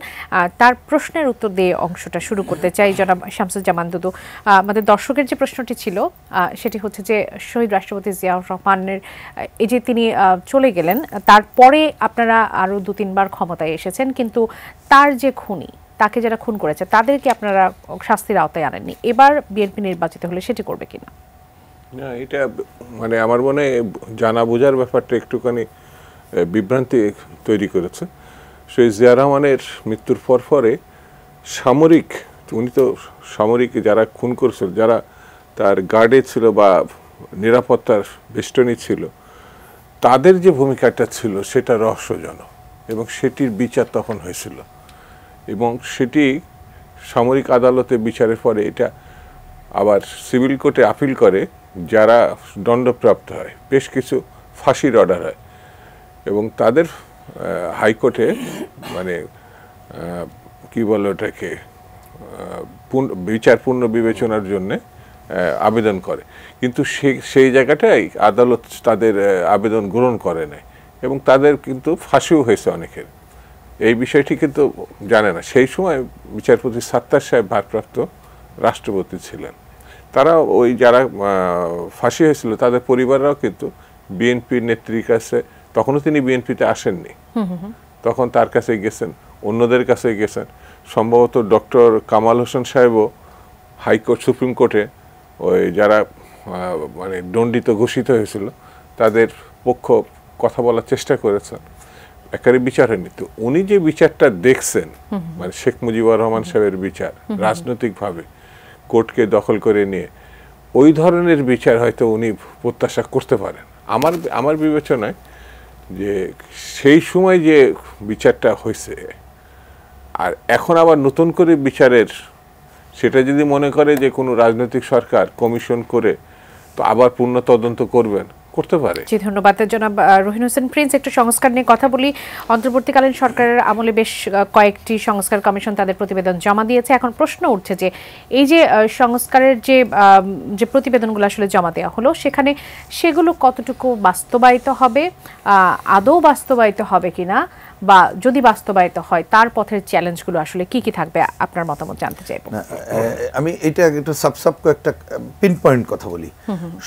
তার প্রশ্নের উত্তর দিয়ে অংশটা শুরু করতে চাই। জনাব শামসুজ্জামান দুদু, আমাদের দর্শকের যে প্রশ্নটি ছিল সেটি হচ্ছে যে শহীদ রাষ্ট্রপতি জিয়াউর রহমানের এই যে তিনি চলে গেলেন, তারপরে আপনারা আরো 2-3 বার ক্ষমতায় এসেছেন, কিন্তু তার যে খুনি, তাকে যারা খুন করেছে তাদেরকে আপনারা শাস্তির আওতায় আনেননি। এবার বিএনপি নির্বাচিত হলে সেটি করবে কিনা? না, এটা মানে আমার মনে জানা বোঝার ব্যাপারটা একটুখানি বিভ্রান্তি তৈরি করেছে। সেই জিয়া রহমানের মৃত্যুর পরে সামরিক, উনি তো সামরিক যারা খুন করেছিল, যারা তার গার্ডে ছিল বা নিরাপত্তার বেষ্টনী ছিল, তাদের যে ভূমিকাটা ছিল সেটা রহস্যজনক এবং সেটির বিচার তখন হয়েছিল এবং সেটি সামরিক আদালতে বিচারের পরে এটা আবার সিভিল কোর্টে আপিল করে, যারা দণ্ডপ্রাপ্ত হয়, বেশ কিছু ফাঁসির অর্ডার হয় এবং তাদের হাইকোর্টে মানে কি বলে ওটাকে বিচার পূর্ণ বিবেচনার জন্য আবেদন করে, কিন্তু সেই জায়গাটাই আদালত তাদের আবেদন গ্রহণ করে নাই এবং তাদের কিন্তু ফাঁসিও হয়েছে অনেকের। এই বিষয়টি কিন্তু জানে না। সেই সময় বিচারপতি সাত্তার সাহেব ভারপ্রাপ্ত রাষ্ট্রপতি ছিলেন। তারা ওই যারা ফাঁসি হয়েছিল তাদের পরিবাররাও কিন্তু বিএনপির নেত্রীর কাছে, তখনও তিনি বিএনপিতে আসেননি, তখন তার কাছে গেছেন, অন্যদের কাছে গেছেন। সম্ভবত ডক্টর কামাল হোসেন সাহেবও হাইকোর্ট, সুপ্রিম কোর্টে ওই যারা মানে দণ্ডিত ঘোষিত হয়েছিল তাদের পক্ষ কথা বলার চেষ্টা করেছেন, একেবারে বিচার হয়নি। তো উনি যে বিচারটা দেখছেন, মানে শেখ মুজিবুর রহমান সাহেবের বিচার, রাজনৈতিকভাবে কোর্টকে দখল করে নিয়ে, ওই ধরনের বিচার হয়তো উনি প্রত্যাশা করতে পারেন। আমার বিবেচনায় যে সেই সময় যে বিচারটা হয়েছে আর এখন আবার নতুন করে বিচারের, সেটা যদি মনে করে যে কোনো রাজনৈতিক সরকার কমিশন করে তো আবার পূর্ণ তদন্ত করতে পারে। জি ধন্যবাদ। জনাব রহিন হোসেন প্রিন্স, একটু সংস্কার নিয়ে কথা বলি। অন্তর্বর্তীকালীন সরকারের আমলে বেশ কয়েকটি সংস্কার কমিশন তাদের প্রতিবেদন জমা দিয়েছে। এখন প্রশ্ন উঠছে যে এই যে সংস্কারের যে প্রতিবেদনগুলো আসলে জমা দেওয়া হলো, সেগুলো কতটুকু বাস্তবায়িত হবে, আদৌ বাস্তবায়িত হবে কিনা, বা যদি বাস্তবায়িত হয় তার পথের চ্যালেঞ্জগুলো আসলে কি কি থাকবে, আপনার মতামত জানতে চাইব। আমি এটা একটু সাবসাব একটা পিন পয়েন্ট কথা বলি।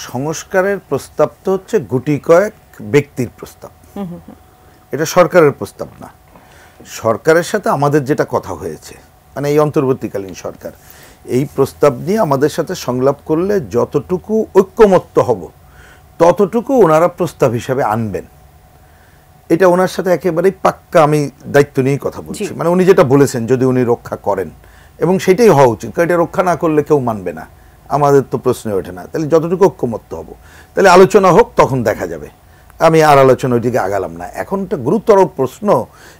সংস্কারের প্রস্তাব তো হচ্ছে গুটি কয়েক ব্যক্তির প্রস্তাব, এটা সরকারের প্রস্তাব না। সরকারের সাথে আমাদের যেটা কথা হয়েছে, মানে এই অন্তর্বর্তীকালীন সরকার এই প্রস্তাব নিয়ে আমাদের সাথে সংলাপ করলে যতটুকু ঐক্যমত্য হব ততটুকু ওনারা প্রস্তাব হিসাবে আনবেন। এটা ওনার সাথে একেবারেই পাক্কা আমি দায়িত্ব নিয়েই কথা বলছি। মানে উনি যেটা বলেছেন যদি উনি রক্ষা করেন, এবং সেটাই হওয়া উচিত, কারণ এটা রক্ষা না করলে কেউ মানবে না, আমাদের তো প্রশ্নই ওঠে না। তাহলে যতটুকু ঐক্যমত্য হব, তাহলে আলোচনা হোক, তখন দেখা যাবে। আমি আর আলোচনা ওইদিকে আগালাম না। এখন একটা গুরুতর প্রশ্ন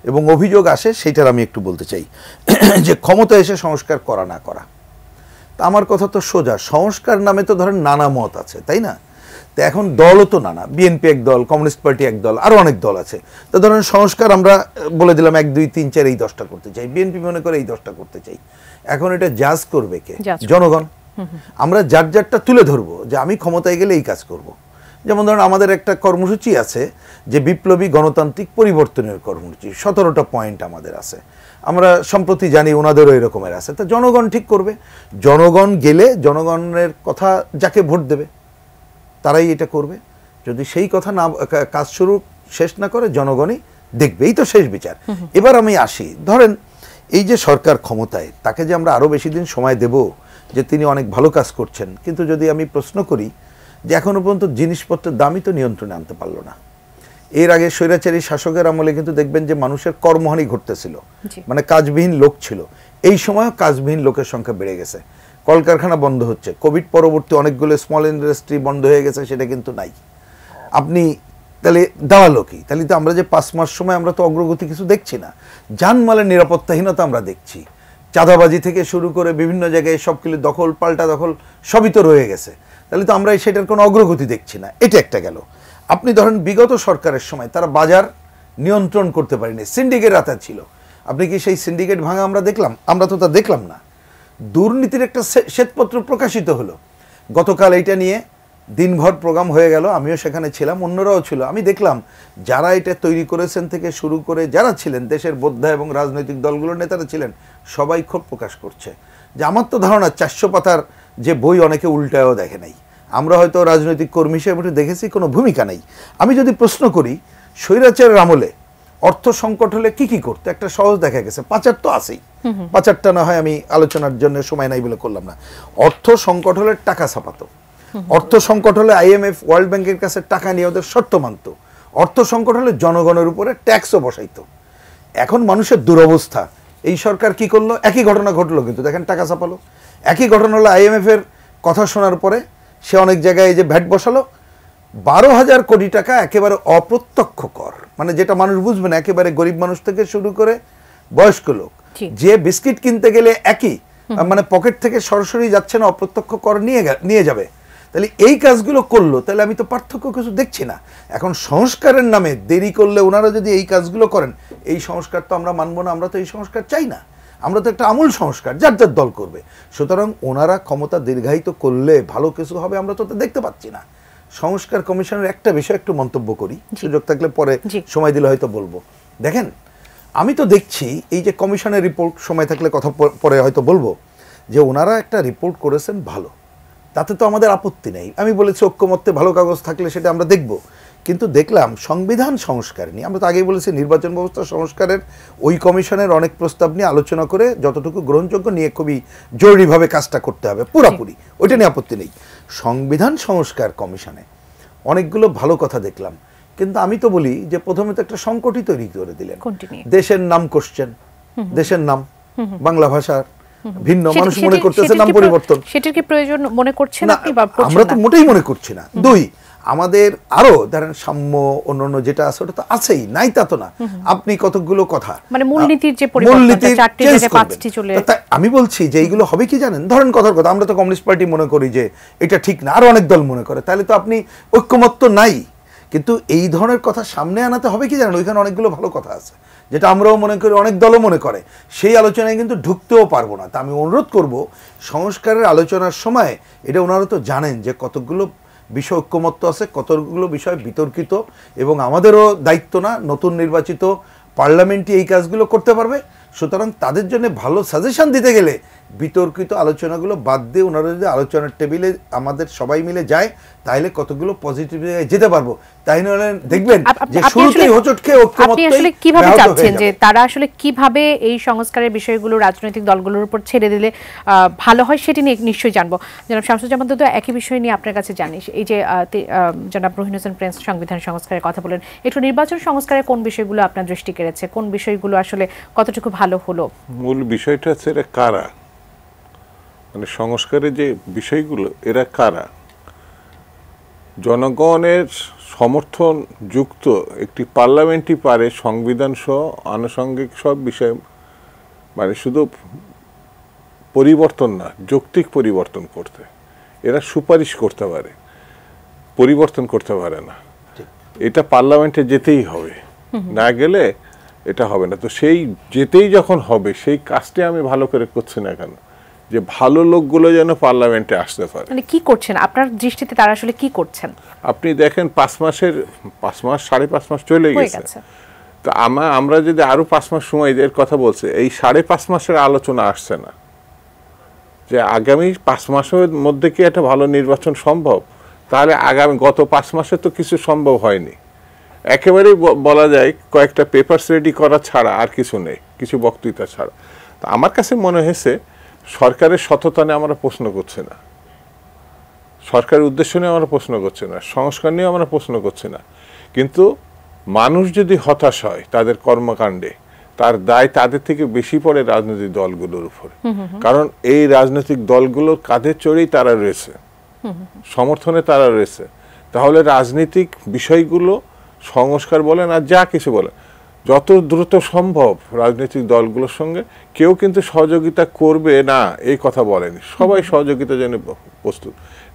এবং অভিযোগ আসে, সেইটার আমি একটু বলতে চাই যে ক্ষমতা এসে সংস্কার করা না করা। তা আমার কথা তো সোজা, সংস্কার নামে তো ধরেন নানা মত আছে, তাই না? তো এখন দলও তো নানা, বিএনপি এক দল, কমিউনিস্ট পার্টি এক দল, আরও অনেক দল আছে। তো ধরেন সংস্কার আমরা বলে দিলাম 1, 2, 3, 4 এই 10টা করতে চাই, বিএনপি মনে করে এই 10টা করতে চাই। এখন এটা জাজ করবে কে? জনগণ। আমরা যার যারটা তুলে ধরবো যে আমি ক্ষমতায় গেলে এই কাজ করব। যেমন ধরুন আমাদের একটা কর্মসূচি আছে যে বিপ্লবী গণতান্ত্রিক পরিবর্তনের কর্মসূচি, 17টা পয়েন্ট আমাদের আছে। আমরা সম্প্রতি জানি ওনাদেরও এরকমের আছে। তা জনগণ ঠিক করবে, জনগণ গেলে জনগণের কথা যাকে ভোট দেবে তারাই এটা করবে। যদি সেই কথা না কাজ শুরু শেষ না করে জনগণই দেখবে, এই তো শেষ বিচার। এবার আমি আসি, ধরেন এই যে সরকার ক্ষমতায়, তাকে যে আমরা আরও বেশি দিন সময় দেব, যে তিনি অনেক ভালো কাজ করছেন, কিন্তু যদি আমি প্রশ্ন করি যে এখনো পর্যন্ত জিনিসপত্রের দামই তো নিয়ন্ত্রণে আনতে পারলো না। এর আগে স্বৈরাচারী শাসকের আমলে কিন্তু দেখবেন যে মানুষের কর্মহানি ঘটতেছিল, মানে কাজবিহীন লোক ছিল। এই সময়ও কাজবিহীন লোকের সংখ্যা বেড়ে গেছে, কলকারখানা বন্ধ হচ্ছে। কোভিড পরবর্তী অনেকগুলো স্মল ইন্ডাস্ট্রি বন্ধ হয়ে গেছে, সেটা কিন্তু নাই। আপনি তাহলে দাঁড়ালো কি? তাহলে তো আমরা যে 5 মাস সময় আমরা তো অগ্রগতি কিছু দেখছি না। জানমালের নিরাপত্তাহীনতা আমরা দেখছি, চাঁদাবাজি থেকে শুরু করে বিভিন্ন জায়গায় সবগুলো দখল পাল্টা দখল সবই তো রয়ে গেছে। তাহলে তো আমরা সেটার কোনো অগ্রগতি দেখছি না। এটা একটা গেল। আপনি ধরেন বিগত সরকারের সময় তারা বাজার নিয়ন্ত্রণ করতে পারেনি, সিন্ডিকেট আতা ছিল। আপনি কি সেই সিন্ডিকেট ভাঙা আমরা দেখলাম? আমরা তো তা দেখলাম না। দুর্নীতির একটা শ্বেতপত্র প্রকাশিত হলো গতকাল, এইটা নিয়ে দিনভর প্রোগ্রাম হয়ে গেল, আমিও সেখানে ছিলাম, অন্যরাও ছিল। আমি দেখলাম যারা এটা তৈরি করেছেন থেকে শুরু করে যারা ছিলেন, দেশের বোদ্ধা এবং রাজনৈতিক দলগুলোর নেতারা ছিলেন, সবাই ক্ষোভ প্রকাশ করছে। যে আমার তো ধারণা 400 পাতার যে বই অনেকে উল্টায়ও দেখে নাই, আমরা হয়তো রাজনৈতিক কর্মী হিসেবে দেখেছি, কোনো ভূমিকা নেই। আমি যদি প্রশ্ন করি স্বৈরাচারের আমলে অর্থ সংকট হলে কি কি করতে, একটা সহজ দেখা গেছে, পাচার তো আছেই। পাচারটা না হয় আমি আলোচনার জন্য সময় নাই বলে করলাম না। অর্থ সংকট হলে টাকা ছাপাতো, অর্থ সংকট হলে IMF ওয়ার্ল্ড ব্যাংকের কাছে টাকা নিয়ে ওদের শর্ত মানত, অর্থ সংকট হলে জনগণের উপরে ট্যাক্সও বসাইতো। এখন মানুষের দুরবস্থা, এই সরকার কি করলো? একই ঘটনা ঘটলো, কিন্তু দেখেন টাকা ছাপালো। একই ঘটনা হলো IMF এর কথা শোনার পরে সে অনেক জায়গায় যে ভ্যাট বসালো, 12,000 কোটি টাকা একেবারে অপ্রত্যক্ষ কর, মানে যেটা মানুষ বুঝবে না, একেবারে গরিব মানুষ থেকে শুরু করে বয়স্ক লোক, যে বিস্কিট কিনতে গেলে একই মানে পকেট থেকে সরাসরি যাচ্ছে না, অপ্রত্যক্ষ কর নিয়ে যাবে। তাহলে এই কাজগুলো করলো, তাহলে আমি তো পার্থক্য কিছু দেখছি না। এখন সংস্কারের নামে দেরি করলে ওনারা যদি এই কাজগুলো করেন, এই সংস্কার তো আমরা মানবো না, আমরা তো এই সংস্কার চাই না। আমরা তো একটা আমূল সংস্কার যার যার দল করবে। সুতরাং ওনারা ক্ষমতা দীর্ঘায়িত করলে ভালো কিছু হবে আমরা তো দেখতে পাচ্ছি না। সংস্কার কমিশনের একটা বিষয় একটু মন্তব্য করি, সুযোগ থাকলে পরে সময় দিলে হয়তো বলবো। দেখেন আমি তো দেখছি এই যে কমিশনের রিপোর্ট, সময় থাকলে কথা পরে হয়তো বলবো, যে ওনারা একটা রিপোর্ট করেছেন ভালো, তাতে তো আমাদের আপত্তি নেই। আমি বলেছি ঐক্যমত্যে ভালো কাগজ থাকলে সেটা আমরা দেখব, কিন্তু দেখলাম সংবিধান সংস্কার নিয়ে, আমরা তো আগেই বলেছি নির্বাচন ব্যবস্থা সংস্কারের ওই কমিশনের অনেক প্রস্তাব নিয়ে আলোচনা করে যতটুকু গ্রহণযোগ্য নিয়ে খুবই জরুরিভাবে কাজটা করতে হবে পুরাপুরি, ওইটা নিয়ে আপত্তি নেই। সংবিধান সংস্কার কমিশনে অনেকগুলো ভালো কথা দেখলাম, কিন্তু আমি তো বলি যে প্রথমে তো একটা সংকটই তৈরি করে দিলেন। দেশের নাম কোশ্চেন, দেশের নাম বাংলা ভাষার ভিন্ন, মানুষ মনে করতেছে নাম পরিবর্তন, সেটার কি প্রয়োজন মনে করছেন আপনি? আমরা তো মোটেই মনে করছি না। দুই, আমাদের আরো ধরেন সাম্য অন্যান্য যেটা আছে ওটা তো আছেই, নাই তা তো না। আপনি কতগুলো কথা মানে মূলনীতির যে পরিবর্তনটা 4টি জায়গায় 5টি চলে, আমি বলছি যে এইগুলো হবে কি জানেন, ধরেন কথার কথা আমরা তো কমিউনিস্ট পার্টি মনে করি যে এটা ঠিক না, আরো অনেক দল মনে করে, তাহলে তো আপনি ঐক্যমত্য নাই। কিন্তু এই ধরনের কথা সামনে আনাতে হবে কি জানেন, ওইখানে অনেকগুলো ভালো কথা আছে যেটা আমরাও মনে করি, অনেক দলও মনে করে, সেই আলোচনায় কিন্তু ঢুকতেও পারবো না। তা আমি অনুরোধ করব সংস্কারের আলোচনার সময় এটা ওনারা তো জানেন যে কতগুলো বিষয় ঐক্যমত্য আছে, কতগুলো বিষয় বিতর্কিত, এবং আমাদেরও দায়িত্ব না, নতুন নির্বাচিত পার্লামেন্টই এই কাজগুলো করতে পারবে। সুতরাং তাদের জন্য ভালো সাজেশন দিতে গেলে বিতর্কিত আলোচনাগুলো বাদ দিয়ে ওনারা যদি আলোচনার টেবিলে আমাদের সবাই মিলে যায়, তাহলে কতগুলো পজিটিভ যেতে পারবো। তাই নয় দেখবেন যে শুরুতেই হোঁচট খেয়ে আপনি আসলে কিভাবে চাচ্ছেন যে তারা আসলে কিভাবে এই সংস্কারের বিষয়গুলো রাজনৈতিক দলগুলোর উপর ছেড়ে দিলে ভালো হয়, সেটি নিয়ে নিশ্চয়ই জানবো। জনাব শামসুজ্জামান দুদু, একই বিষয় নিয়ে আপনার কাছে জানিস, এই যে জনাব রহিন হোসেন প্রিন্স সংবিধান সংস্কারের কথা বলেন, একটু নির্বাচন সংস্কারের কোন বিষয়গুলো আপনার দৃষ্টি কেড়েছে, কোন বিষয়গুলো আসলে কতটুকু ভালো হলো? মূল বিষয়টা হচ্ছে এরা কারা, মানে সংস্কারের যে বিষয়গুলো এরা কারা। জনগণের সমর্থন যুক্ত একটি পার্লামেন্টই পারে সংবিধান সহ আনুষঙ্গিক সব বিষয়, মানে শুধু পরিবর্তন না, যৌক্তিক পরিবর্তন করতে। এরা সুপারিশ করতে পারে, পরিবর্তন করতে পারে না। এটা পার্লামেন্টে যেতেই হবে, না গেলে এটা হবে না। তো সেই যেতেই যখন হবে, সেই কাজটি আমি ভালো করে করছি না কেন, যে ভালো লোকগুলো যেন পার্লামেন্টে আসতে পারে। মানে কি করছেন আপনার দৃষ্টিতে, তারা আসলে কি করছেন? আপনি দেখেন 5 মাস 5.5 মাস চলে গেছে। তো আমরা যদি আরো 5 মাস সময় এর কথা বলছে, এই 5.5 মাসের আলোচনা আসছে না যে আগামী 5 মাসের মধ্যে কি একটা ভালো নির্বাচন সম্ভব। তাহলে আগামী গত 5 মাসে তো কিছু সম্ভব হয়নি, একেবারেই বলা যায় কয়েকটা পেপারস রেডি করা ছাড়া আর কিছু নেই, কিছু বক্তৃতা ছাড়া। তো আমার কাছে মনে হয়েছে সরকারের সততা নিয়ে আমরা প্রশ্ন করছি না, সরকারের উদ্দেশ্য নিয়ে আমরা প্রশ্ন করছি না, সংস্কার নিয়ে আমরা প্রশ্ন করছি না, কিন্তু মানুষ যদি হতাশ হয় তাদের কর্মকাণ্ডে, তার দায় তাদের থেকে বেশি পড়ে রাজনৈতিক দলগুলোর উপরে। কারণ এই রাজনৈতিক দলগুলোর কাঁধে চড়েই তারা রয়েছে, সমর্থনে তারা রয়েছে। তাহলে রাজনৈতিক বিষয়গুলো সংস্কার বলেন আর যা কিছু বলেন, যত দ্রুত সম্ভব রাজনৈতিক দলগুলোর সঙ্গে কেউ কিন্তু সহযোগিতা করবে না এই কথা বলেনি, সবাই সহযোগিতার জন্য প্রস্তুত।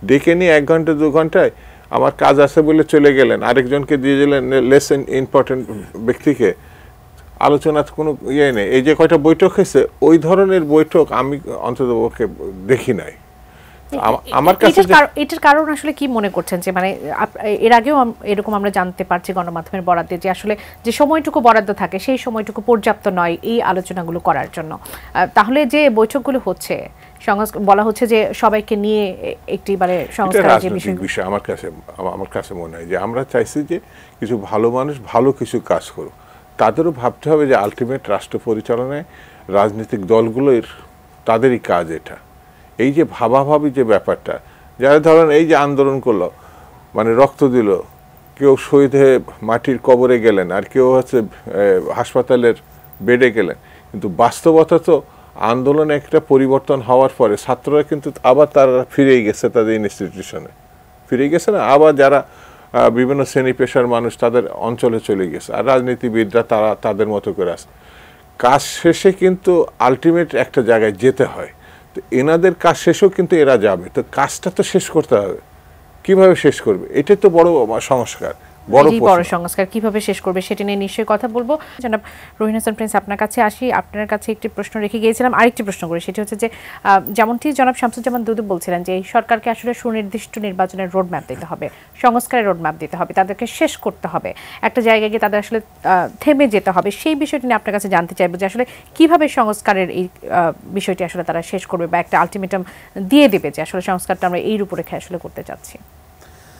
ডেকে নিয়ে 1 ঘন্টা 2 ঘন্টায় আমার কাজ আছে বলে চলে গেলেন, আরেকজনকে দিয়ে দিলেন লেস ইম্পর্টেন্ট ব্যক্তিকে, আলোচনার কোনো ইয়ে নেই। এই যে কয়টা বৈঠক হয়েছে, ওই ধরনের বৈঠক আমি অন্ততপক্ষে দেখি নাই। আমার কাছে এটার কারণ আসলে কি মনে করছেন যে মানে এর আগেও এরকম আমরা জানতে পারছি গণমাধ্যমের বরাদ্দে যে আসলে যে সময়টুকু বরাদ্দ থাকে সেই সময়টুকু পর্যাপ্ত নয় এই আলোচনাগুলো করার জন্য। তাহলে যে বৈঠকগুলো হচ্ছে বলা হচ্ছে যে সবাইকে নিয়ে একটি মানে সংস্কারের যে বিষয় আমার কাছে মনে হয় যে আমরা চাইছি যে কিছু ভালো মানুষ ভালো কিছু কাজ করুক, তাদেরও ভাবতে হবে যে আলটিমেট রাষ্ট্র পরিচালনায় রাজনৈতিক দলগুলোর তাদেরই কাজ এটা। এই যে ভাবাভাবি যে ব্যাপারটা, যারা ধরেন এই যে আন্দোলন করলো, মানে রক্ত দিল, কেউ শহীদ হয়ে মাটির কবরে গেলেন আর কেউ হচ্ছে হাসপাতালের বেডে গেলেন, কিন্তু বাস্তবতা তো আন্দোলনে একটা পরিবর্তন হওয়ার পরে ছাত্ররা কিন্তু আবার তারা ফিরেই গেছে তাদের ইনস্টিটিউশনে, ফিরে গেছে না, আবার যারা বিভিন্ন শ্রেণী পেশার মানুষ তাদের অঞ্চলে চলে গেছে, আর রাজনীতিবিদরা তারা তাদের মতো করে আসে। কাজ শেষে কিন্তু আলটিমেট একটা জায়গায় যেতে হয়, তো এনাদের কাজ শেষেও কিন্তু এরা যাবে, তো কাজটা তো শেষ করতে হবে। কিভাবে শেষ করবে, এটাই তো বড় সংস্কার, বড় সংস্কার। কিভাবে শেষ করবে সেটা নিয়ে নিশ্চয়ই কথা বলবো। জনাব রহিন হাসান প্রিন্স, আপনার কাছে আসি। আপনার কাছে একটি প্রশ্ন রেখে গিয়েছিলাম, আরেকটি প্রশ্ন করি, সেটি হচ্ছে যে যেমনটি জনাব শামসুজ্জামান দুদু বলছিলেন যে এই সরকারকে আসলে সুনির্দিষ্ট নির্বাচনের রোডম্যাপ দিতে হবে, সংস্কারের রোডম্যাপ দিতে হবে, তাদেরকে শেষ করতে হবে, একটা জায়গায় গিয়ে তাদের আসলে থেমে যেতে হবে। সেই বিষয়টি নিয়ে আপনার কাছে জানতে চাইবো যে আসলে কিভাবে সংস্কারের এই বিষয়টি আসলে তারা শেষ করবে বা একটা আলটিমেটাম দিয়ে দেবে যে আসলে সংস্কারটা আমরা এই রূপরেখায় আসলে করতে চাচ্ছি,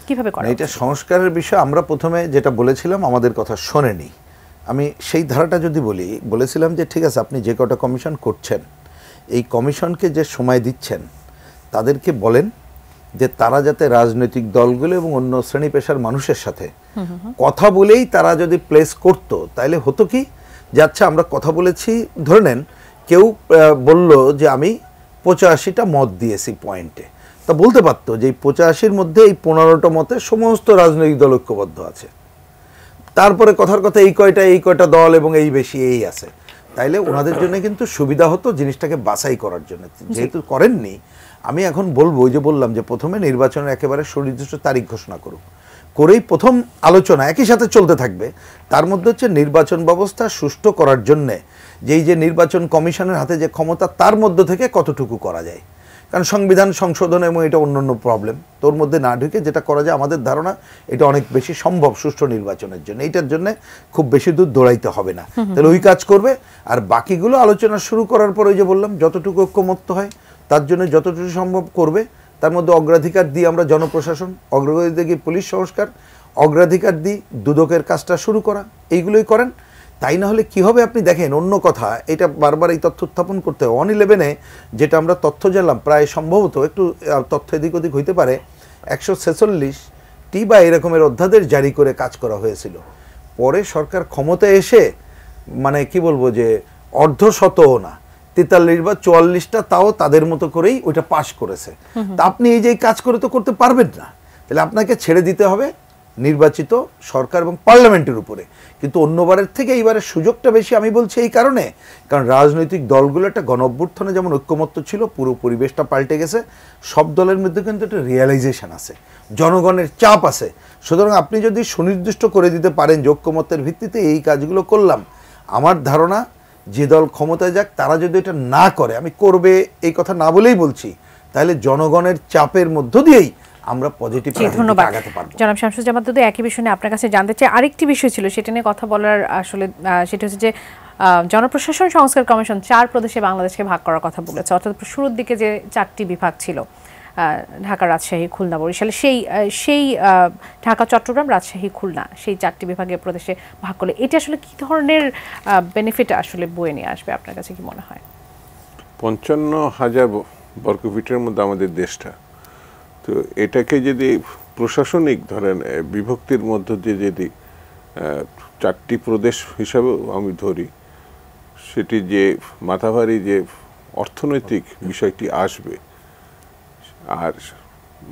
কিভাবে করা? এটা সংস্কারের বিষয় আমরা প্রথমে যেটা বলেছিলাম আমাদের কথা শোনেনি। আমি সেই ধারাটা যদি বলেছিলাম যে ঠিক আছে, আপনি যে কটা কমিশন করছেন এই কমিশনকে যে সময় দিচ্ছেন তাদেরকে বলেন যে তারা যাতে রাজনৈতিক দলগুলো এবং অন্য শ্রেণী পেশার মানুষের সাথে কথা বলেই তারা যদি প্লেস করতো, তাহলে হতো কি যে আচ্ছা আমরা কথা বলেছি, ধরে নেন কেউ বলল যে আমি 85টা মত দিয়েছি পয়েন্টে, তা বলতে পারতো যে এই 85-র মধ্যে এই 15টা মতে সমস্ত রাজনৈতিক দল ঐক্যবদ্ধ আছে, তারপরে কথার কথা এই কয়টা দল এবং এই বেশি এই আছে, তাইলে ওনাদের জন্য কিন্তু সুবিধা হতো জিনিসটাকে বাছাই করার জন্য। যেহেতু করেননি, আমি এখন বলবো, ওই যে বললাম যে প্রথমে নির্বাচনের একেবারে সুনির্দিষ্ট তারিখ ঘোষণা করুক, করেই প্রথম আলোচনা একই সাথে চলতে থাকবে। তার মধ্যে হচ্ছে নির্বাচন ব্যবস্থা সুষ্ঠু করার জন্যে যে নির্বাচন কমিশনের হাতে যে ক্ষমতা তার মধ্য থেকে কতটুকু করা যায়, কারণ সংবিধান সংশোধন এবং এটা অন্যান্য প্রবলেম, তোর মধ্যে না ঢুকে যেটা করা যায় আমাদের ধারণা এটা অনেক বেশি সম্ভব সুষ্ঠু নির্বাচনের জন্য, এইটার জন্য খুব বেশি দূর দৌড়াইতে হবে না, তাহলে ওই কাজ করবে। আর বাকিগুলো আলোচনা শুরু করার পর ওই যে বললাম যতটুকু ঐক্যমত্য হয় তার জন্য যতটুকু সম্ভব করবে। তার মধ্যে অগ্রাধিকার দিই আমরা জনপ্রশাসন, অগ্রগতিতে গিয়ে পুলিশ সংস্কার, অগ্রাধিকার দিই দুদকের কাজটা শুরু করা, এইগুলোই করেন। তাই না হলে কি হবে আপনি দেখেন, অন্য কথা এটা বারবার এই তথ্য উত্থাপন করতে হবে। 111-এ যেটা আমরা তথ্য জানলাম, প্রায় সম্ভবত একটু তথ্য এদিক ওদিক হইতে পারে 146টি বা এরকমের অধ্যাদেশ জারি করে কাজ করা হয়েছিল। পরে সরকার ক্ষমতায় এসে মানে কি বলবো যে অর্ধশতও না, 43 বা 44টা তাও তাদের মতো করেই ওইটা পাশ করেছে। তা আপনি এই যে কাজ করে তো করতে পারবেন না, তাহলে আপনাকে ছেড়ে দিতে হবে নির্বাচিত সরকার এবং পার্লামেন্টের উপরে। কিন্তু অন্যবারের থেকে এইবারের সুযোগটা বেশি আমি বলছি এই কারণে, কারণ রাজনৈতিক দলগুলো একটা গণ অভ্যুত্থানে যেমন ঐক্যমত্য ছিল, পুরো পরিবেশটা পাল্টে গেছে, সব দলের মধ্যে কিন্তু একটা রিয়েলাইজেশন আছে, জনগণের চাপ আছে। সুতরাং আপনি যদি সুনির্দিষ্ট করে দিতে পারেন যে ঐক্যমত্যের ভিত্তিতে এই কাজগুলো করলাম, আমার ধারণা যে দল ক্ষমতায় যাক তারা যদি এটা না করে, আমি করবে এই কথা না বলেই বলছি, তাহলে জনগণের চাপের মধ্য দিয়েই আমরা পজিটিভ ধন্যবাদ আগাতে পারবো। জনাব শামসুজ্জামান দুদু, একই বিষয় নিয়ে আপনার কাছে জানতে চাই, আরেকটি বিষয় ছিল সেটা নিয়ে কথা বলার, আসলে সেটা হচ্ছে যে জনপ্রশাসন সংস্কার কমিশন 4 প্রদেশে বাংলাদেশকে ভাগ করার কথা বলেছে, অর্থাৎ শুরুর দিকে যে 4টি বিভাগ ছিল ঢাকা, রাজশাহী, খুলনা, বরিশাল, সেই ঢাকা, চট্টগ্রাম, রাজশাহী, খুলনা, সেই 4টি বিভাগে প্রদেশে ভাগ করলে এটি আসলে কি ধরনের বেনিফিট আসলে বয়ে নিয়ে আসবে আপনার কাছে কি মনে হয়? 55,000 বর্গফিটের মধ্যে আমাদের দেশটা, তো এটাকে যদি প্রশাসনিক ধরেন বিভক্তির মধ্য দিয়ে যদি 4টি প্রদেশ হিসাবে আমি ধরি, সেটি যে মাথাভারী যে অর্থনৈতিক বিষয়টি আসবে, আর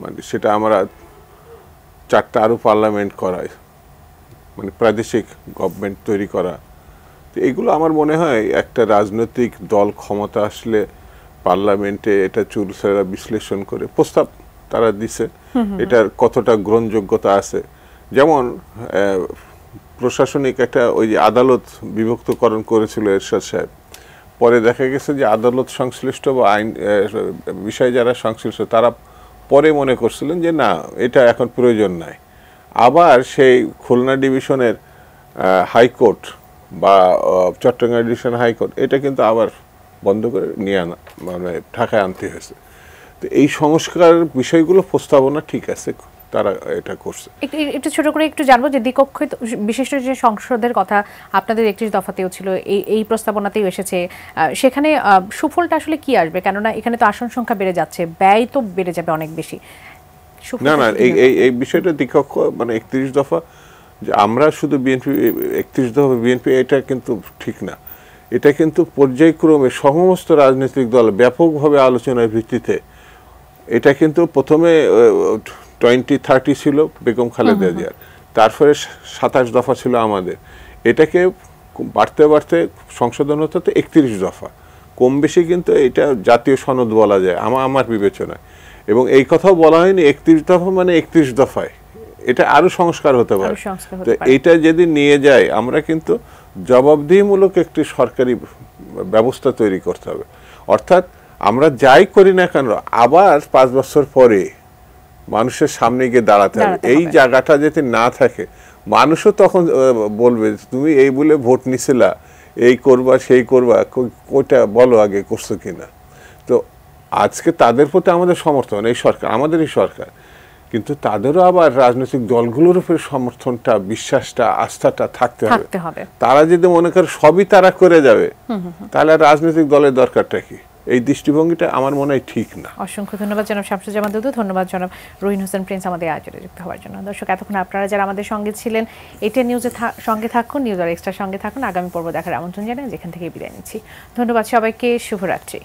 মানে সেটা আমরা 4টা আরও পার্লামেন্ট করায়, মানে প্রাদেশিক গভর্নমেন্ট তৈরি করা, তো এগুলো আমার মনে হয় একটা রাজনৈতিক দল ক্ষমতা আসলে পার্লামেন্টে এটা চুলচেরা বিশ্লেষণ করে প্রস্তাব তারা দিছে, এটার কতটা গ্রহণযোগ্যতা আছে। যেমন প্রশাসনিক একটা ওই যে আদালত বিভক্তকরণ করেছিল এরশাদ সাহেব, পরে দেখা গেছে যে আদালত সংশ্লিষ্ট বা আইন বিষয়ে যারা সংশ্লিষ্ট তারা পরে মনে করছিলেন যে না, এটা এখন প্রয়োজন নাই। আবার সেই খুলনা ডিভিশনের হাইকোর্ট বা চট্টগ্রাম ডিভিশন হাইকোর্ট এটা কিন্তু আবার বন্ধ করে নিয়ে আনা, মানে ঢাকায় আনতে হয়েছে। তো এই সংস্কার বিষয়গুলো প্রস্তাবনা ঠিক আছে, তারা এটা করছে। একটু ছোট করে একটু জানবো যে দ্বিকক্ষিত বিশিষ্ট যে সংসদের কথা আপনাদের 31 দফাতেও ছিল, এই প্রস্তাবনাতেও এসেছে, সেখানে সুফলটা আসলে কি আসবে? কেননা এখানে তো আসন সংখ্যা বেড়ে যাচ্ছে, ব্যয় তো বেড়ে যাবে অনেক বেশি। না না, এই বিষয়টা দ্বিকক্ষ মানে 31 দফা যে আমরা শুধু বিএনপি 31 দফা বিএনপি, এটা কিন্তু ঠিক না। এটা কিন্তু পর্যায়ক্রমে সমস্ত রাজনৈতিক দল ব্যাপকভাবে আলোচনার ভিত্তিতে, এটা কিন্তু প্রথমে 20-30 ছিল বেগম খালেদা জিয়ার, তারপরে 27 দফা ছিল আমাদের, এটাকে বাড়তে বাড়তে সংশোধন হতে হতে 31 দফা, কম বেশি কিন্তু এটা জাতীয় সনদ বলা যায় আমার বিবেচনায়। এবং এই কথাও বলা হয়নি 31 দফা মানে 31 দফায়, এটা আরো সংস্কার হতে পারে। তো এটা যদি নিয়ে যায়, আমরা কিন্তু জবাবদিহিমূলক একটি সরকারি ব্যবস্থা তৈরি করতে হবে। অর্থাৎ আমরা যাই করি না কেন আবার 5 বছর পরে মানুষের সামনে গিয়ে দাঁড়াতে হবে। এই জায়গাটা যদি না থাকে, মানুষও তখন বলবে তুমি এই বলে ভোট নিছিলা, এই করবা সেই করবা, ওইটা বলো আগে করছো কিনা। তো আজকে তাদের প্রতি আমাদের সমর্থন, এই সরকার আমাদেরই সরকার, কিন্তু তাদেরও আবার রাজনৈতিক দলগুলোর উপর সমর্থনটা, বিশ্বাসটা, আস্থাটা থাকতে হবে। তারা যদি মনে করে সবই তারা করে যাবে, তাহলে রাজনৈতিক দলের দরকারটা কি? এই দৃষ্টিভঙ্গিটা আমার মনে হয় ঠিক না। অসংখ্য ধন্যবাদ জনাব শামসুজ্জামান দুদু, ধন্যবাদ জনাব রহিন হোসেন প্রিন্স আমাদের আয়োজনে যুক্ত হওয়ার জন্য। দর্শক, এতক্ষণ আপনারা যারা আমাদের সঙ্গে ছিলেন, এটিএন নিউজের সঙ্গে থাকুন, নিউজ আর এক্সট্রার সঙ্গে থাকুন। আগামী পর্ব দেখার আমন্ত্রণ জানাই, যেখান থেকে বিদায় নিচ্ছি। ধন্যবাদ সবাইকে, শুভরাত্রি।